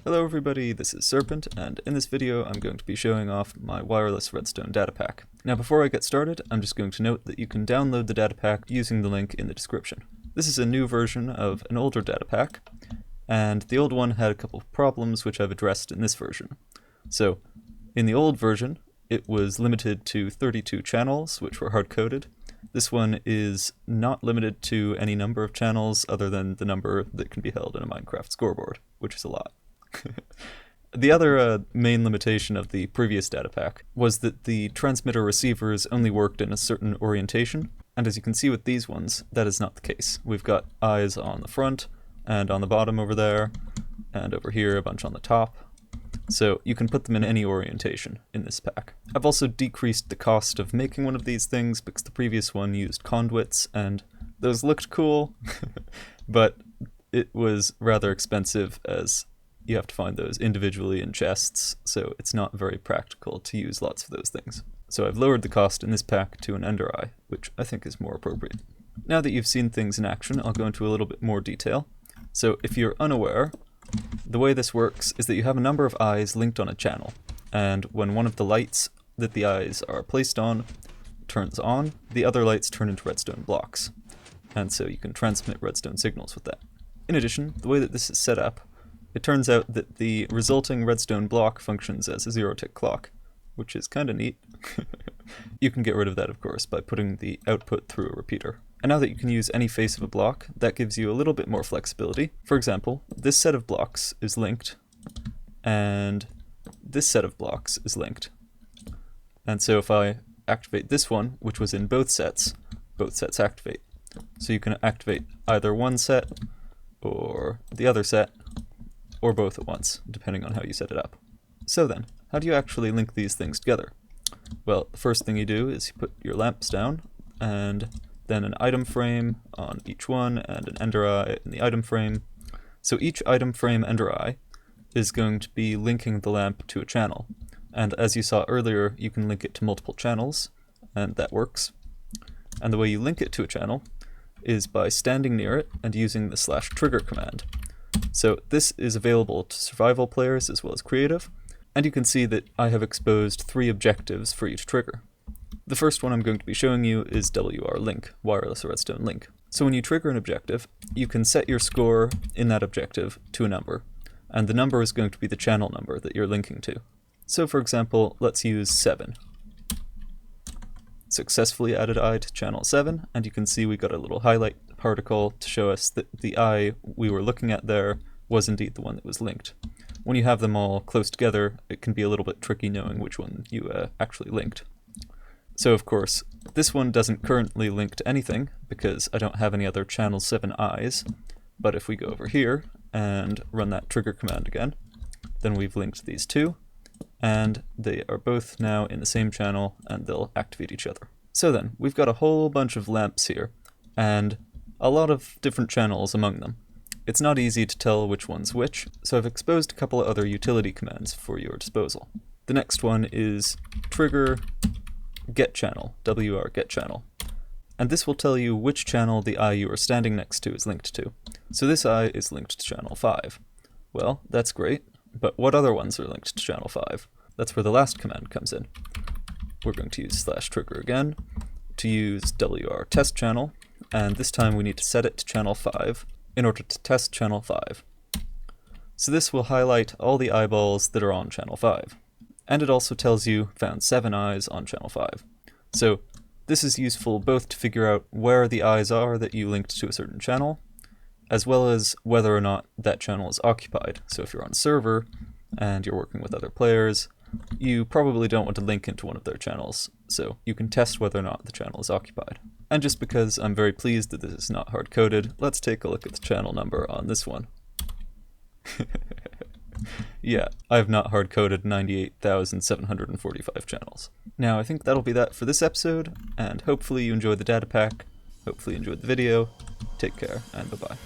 Hello everybody, this is Serpent, and in this video I'm going to be showing off my wireless Redstone Datapack. Now before I get started, I'm just going to note that you can download the datapack using the link in the description. This is a new version of an older datapack, and the old one had a couple of problems which I've addressed in this version. So, in the old version, it was limited to 32 channels, which were hard-coded. This one is not limited to any number of channels other than the number that can be held in a Minecraft scoreboard, which is a lot. The other main limitation of the previous datapack was that the transmitter receivers only worked in a certain orientation, and as you can see with these ones, that is not the case. We've got eyes on the front, and on the bottom over there, and over here a bunch on the top. So you can put them in any orientation in this pack. I've also decreased the cost of making one of these things because the previous one used conduits, and those looked cool, but it was rather expensive as you have to find those individually in chests, so it's not very practical to use lots of those things. So I've lowered the cost in this pack to an ender eye, which I think is more appropriate. Now that you've seen things in action, I'll go into a little bit more detail. So if you're unaware, the way this works is that you have a number of eyes linked on a channel, and when one of the lights that the eyes are placed on turns on, the other lights turn into redstone blocks, and so you can transmit redstone signals with that. In addition, the way that this is set up, it turns out that the resulting redstone block functions as a zero-tick clock, which is kind of neat. You can get rid of that, of course, by putting the output through a repeater. And now that you can use any face of a block, that gives you a little bit more flexibility. For example, this set of blocks is linked, and this set of blocks is linked. And so if I activate this one, which was in both sets activate. So you can activate either one set, or the other set, or both at once, depending on how you set it up. So then, how do you actually link these things together? Well, the first thing you do is you put your lamps down, and then an item frame on each one, and an ender eye in the item frame. So each item frame ender eye is going to be linking the lamp to a channel. And as you saw earlier, you can link it to multiple channels, and that works. And the way you link it to a channel is by standing near it and using the /trigger command. So this is available to survival players as well as creative, and you can see that I have exposed 3 objectives for each trigger. The first one I'm going to be showing you is WR link, wireless redstone link. So when you trigger an objective, you can set your score in that objective to a number, and the number is going to be the channel number that you're linking to. So for example, let's use 7. Successfully added eye to channel 7, and you can see we got a little highlight particle to show us that the eye we were looking at there was indeed the one that was linked. When you have them all close together, it can be a little bit tricky knowing which one you actually linked. So of course, this one doesn't currently link to anything because I don't have any other channel 7 eyes, but if we go over here and run that trigger command again, then we've linked these two, and they are both now in the same channel and they'll activate each other. So then, we've got a whole bunch of lamps here, and a lot of different channels among them. It's not easy to tell which one's which, so I've exposed a couple of other utility commands for your disposal. The next one is trigger get channel, WR get channel. And this will tell you which channel the eye you are standing next to is linked to. So this eye is linked to channel 5. Well, that's great, but what other ones are linked to channel 5? That's where the last command comes in. We're going to use /trigger again to use WR test channel, and this time we need to set it to channel 5 in order to test channel 5. So this will highlight all the eyeballs that are on channel 5. And it also tells you found 7 eyes on channel 5. So this is useful both to figure out where the eyes are that you linked to a certain channel, as well as whether or not that channel is occupied. So if you're on a server and you're working with other players, you probably don't want to link into one of their channels, so you can test whether or not the channel is occupied. And just because I'm very pleased that this is not hard-coded, let's take a look at the channel number on this one. Yeah, I have not hard-coded 98,745 channels. Now I think that'll be that for this episode, and hopefully you enjoyed the data pack, hopefully you enjoyed the video. Take care, and bye-bye.